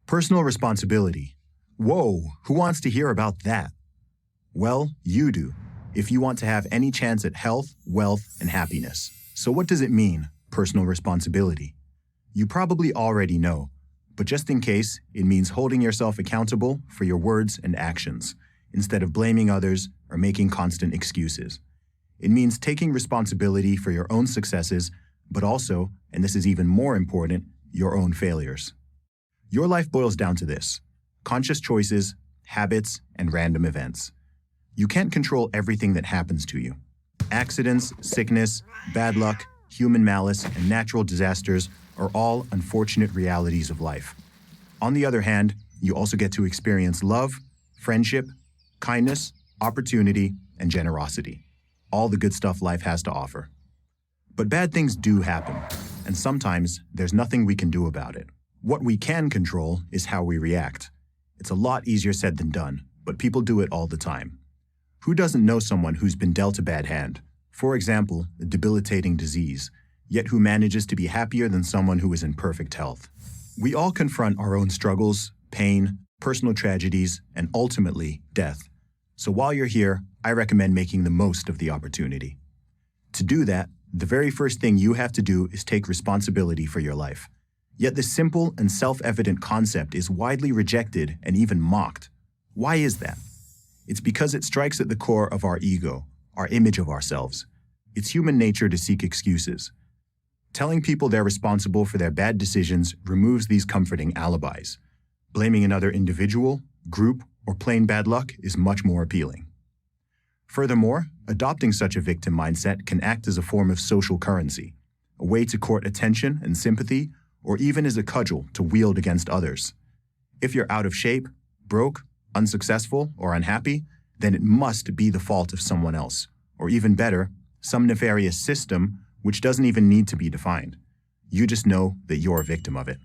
Personal responsibility. Whoa, who wants to hear about that? Well, you do, if you want to have any chance at health, wealth, and happiness. So what does it mean, personal responsibility? You probably already know, but just in case, it means holding yourself accountable for your words and actions, instead of blaming others or making constant excuses. It means taking responsibility for your own successes, but also, and this is even more important, your own failures. Your life boils down to this: conscious choices, habits, and random events. You can't control everything that happens to you. Accidents, sickness, bad luck, human malice, and natural disasters are all unfortunate realities of life. On the other hand, you also get to experience love, friendship, kindness, opportunity, and generosity. All the good stuff life has to offer. But bad things do happen, and sometimes there's nothing we can do about it. What we can control is how we react. It's a lot easier said than done, but people do it all the time. Who doesn't know someone who's been dealt a bad hand? For example, a debilitating disease, yet who manages to be happier than someone who is in perfect health. We all confront our own struggles, pain, personal tragedies, and ultimately, death. So while you're here, I recommend making the most of the opportunity. To do that, the very first thing you have to do is take responsibility for your life. Yet this simple and self-evident concept is widely rejected and even mocked. Why is that? It's because it strikes at the core of our ego, our image of ourselves. It's human nature to seek excuses. Telling people they're responsible for their bad decisions removes these comforting alibis. Blaming another individual, group, or plain bad luck is much more appealing. Furthermore, adopting such a victim mindset can act as a form of social currency, a way to court attention and sympathy, or even as a cudgel to wield against others. If you're out of shape, broke, unsuccessful, or unhappy, then it must be the fault of someone else, or even better, some nefarious system which doesn't even need to be defined. You just know that you're a victim of it.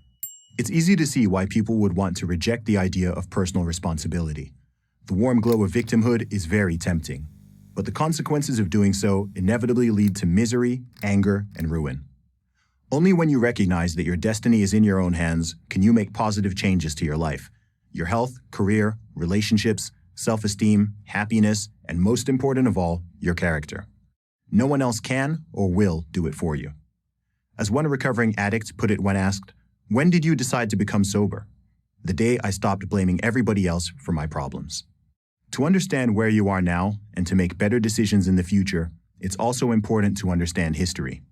It's easy to see why people would want to reject the idea of personal responsibility. The warm glow of victimhood is very tempting, but the consequences of doing so inevitably lead to misery, anger, and ruin. Only when you recognize that your destiny is in your own hands can you make positive changes to your life, your health, career, relationships, self-esteem, happiness, and most important of all, your character. No one else can or will do it for you. As one recovering addict put it when asked, "When did you decide to become sober?" "The day I stopped blaming everybody else for my problems." To understand where you are now and to make better decisions in the future, it's also important to understand history.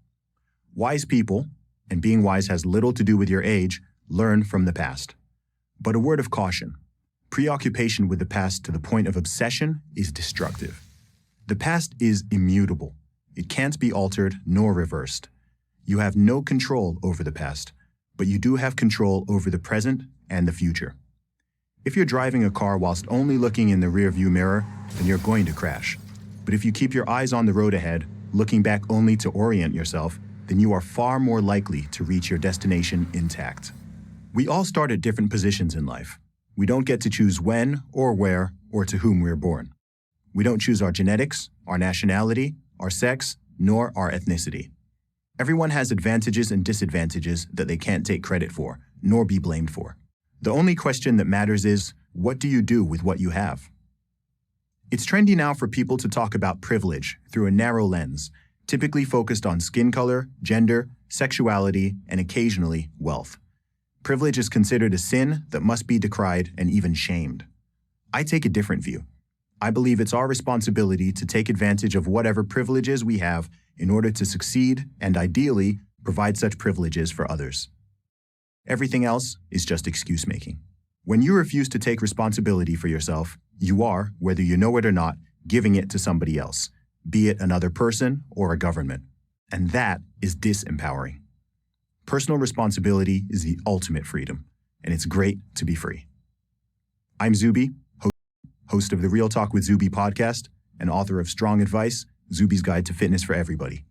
Wise people, and being wise has little to do with your age, learn from the past. But a word of caution: preoccupation with the past to the point of obsession is destructive. The past is immutable. It can't be altered nor reversed. You have no control over the past, but you do have control over the present and the future. If you're driving a car whilst only looking in the rearview mirror, then you're going to crash. But if you keep your eyes on the road ahead, looking back only to orient yourself, then you are far more likely to reach your destination intact. We all start at different positions in life. We don't get to choose when or where or to whom we're born. We don't choose our genetics, our nationality, our sex, nor our ethnicity. Everyone has advantages and disadvantages that they can't take credit for, nor be blamed for. The only question that matters is, what do you do with what you have? It's trendy now for people to talk about privilege through a narrow lens, typically focused on skin color, gender, sexuality, and occasionally wealth. Privilege is considered a sin that must be decried and even shamed. I take a different view. I believe it's our responsibility to take advantage of whatever privileges we have in order to succeed and ideally provide such privileges for others. Everything else is just excuse making. When you refuse to take responsibility for yourself, you are, whether you know it or not, giving it to somebody else, be it another person or a government. And that is disempowering. Personal responsibility is the ultimate freedom, and it's great to be free. I'm Zuby, host of the Real Talk with Zuby podcast and author of Strong Advice, Zuby's Guide to Fitness for Everybody.